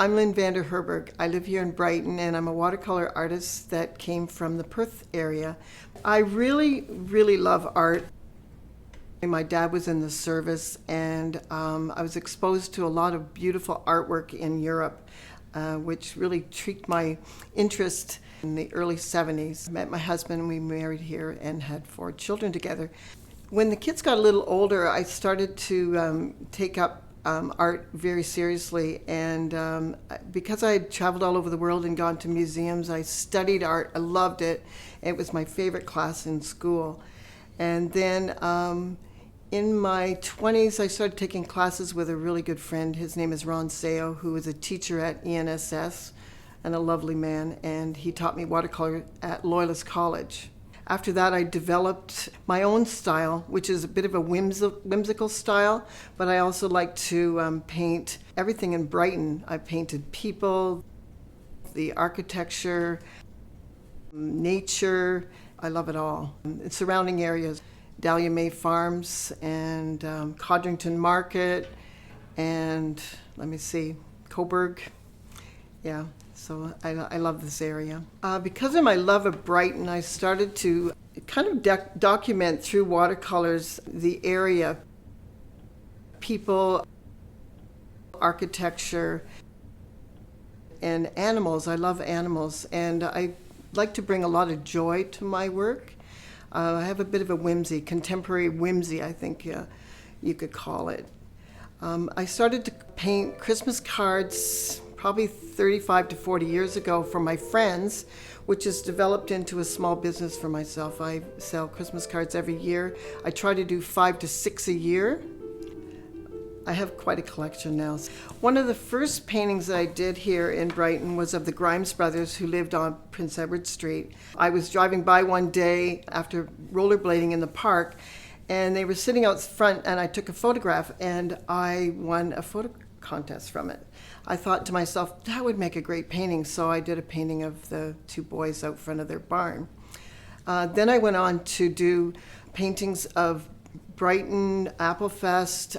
I'm Lynn VanderHerberg. I live here in Brighton, and I'm a watercolor artist that came from the Perth area. I really love art. My dad was in the service, and I was exposed to a lot of beautiful artwork in Europe, which really piqued my interest in the early 70s. I met my husband, and we married here and had 4 children together. When the kids got a little older, I started to take up art very seriously, and because I had traveled all over the world and gone to museums, I studied art. I loved it. It was my favorite class in school. And then in my 20s, I started taking classes with a really good friend. His name is Ron Seo, who was a teacher at ENSS and a lovely man, and he taught me watercolor at Loyalist College. After that, I developed my own style, which is a bit of a whimsical style, but I also like to paint everything in Brighton. I painted people, the architecture, nature. I love it all. Surrounding areas, Dahlia May Farms and Codrington Market, and Coburg. Yeah. So I love this area. Because of my love of Brighton, I started to kind of document through watercolors the area, people, architecture, and animals. I love animals, and I like to bring a lot of joy to my work. I have a bit of a whimsy, contemporary whimsy, I think you could call it. I started to paint Christmas cards probably 35 to 40 years ago for my friends, which has developed into a small business for myself. I sell Christmas cards every year. I try to do 5 to 6 a year. I have quite a collection now. One of the first paintings that I did here in Brighton was of the Grimes brothers, who lived on Prince Edward Street. I was driving by one day after rollerblading in the park, and they were sitting out front, and I took a photograph, and I won a photo contest from it. I thought to myself, that would make a great painting, so I did a painting of the 2 boys out front of their barn. Then I went on to do paintings of Brighton, Applefest,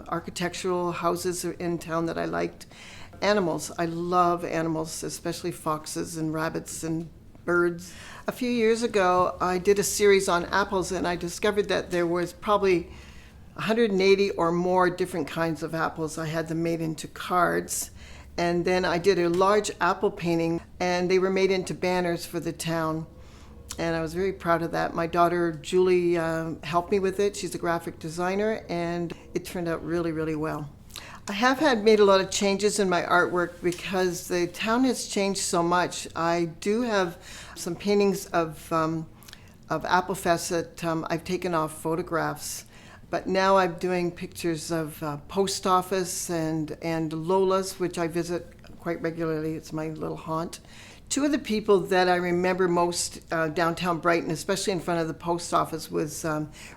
architectural houses in town that I liked. Animals. I love animals, especially foxes and rabbits and birds. A few years ago, I did a series on apples, and I discovered that there was probably 180 or more different kinds of apples. I had them made into cards. And then I did a large apple painting, and they were made into banners for the town. And I was very proud of that. My daughter, Julie, helped me with it. She's a graphic designer, and it turned out really well. I have made a lot of changes in my artwork because the town has changed so much. I do have some paintings of Applefest that I've taken off photographs. But now I'm doing pictures of post office and Lola's, which I visit quite regularly. It's my little haunt. 2 of the people that I remember most downtown Brighton, especially in front of the post office, was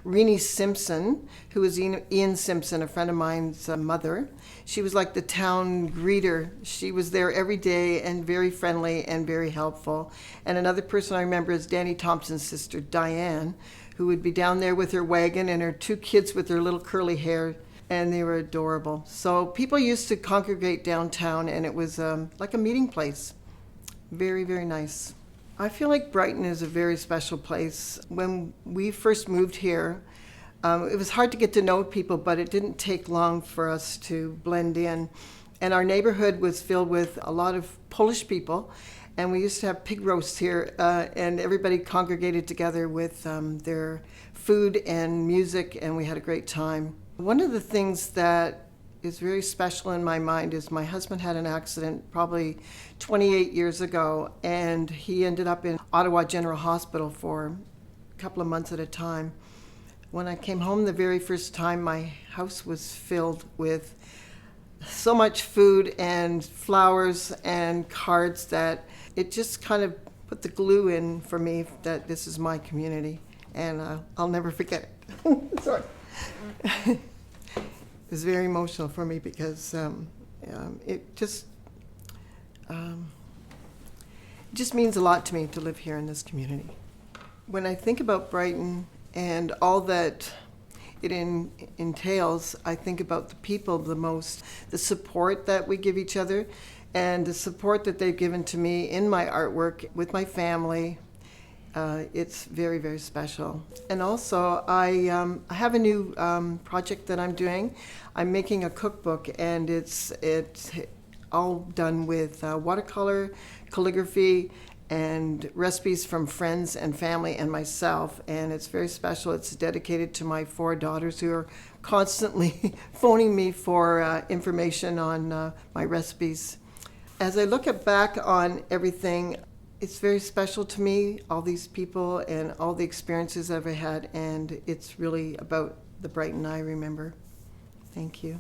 Renee Simpson, who was Ian Simpson, a friend of mine's mother. She was like the town greeter. She was there every day and very friendly and very helpful. And another person I remember is Danny Thompson's sister, Diane, who would be down there with her wagon and her 2 kids with their little curly hair, and they were adorable. So people used to congregate downtown, and it was like a meeting place. Very nice. I feel like Brighton is a very special place. When we first moved here, it was hard to get to know people, but it didn't take long for us to blend in. And our neighborhood was filled with a lot of Polish people, and we used to have pig roasts here, and everybody congregated together with their food and music, and we had a great time. One of the things that is very special in my mind is my husband had an accident probably 28 years ago, and he ended up in Ottawa General Hospital for a couple of months at a time. When I came home the very first time, my house was filled with so much food and flowers and cards that it just kind of put the glue in for me that this is my community, and I'll never forget it. Sorry. It was very emotional for me because it just means a lot to me to live here in this community. When I think about Brighton and all that entails, I think about the people the most, the support that we give each other, and the support that they've given to me in my artwork with my family. It's very, very special. And also, I have a new project that I'm doing. I'm making a cookbook, and it's all done with watercolor, calligraphy, and recipes from friends and family and myself. And it's very special. It's dedicated to my 4 daughters who are constantly phoning me for information on my recipes. As I look back on everything, it's very special to me, all these people and all the experiences I've had, and it's really about the Brighton I Remember. Thank you.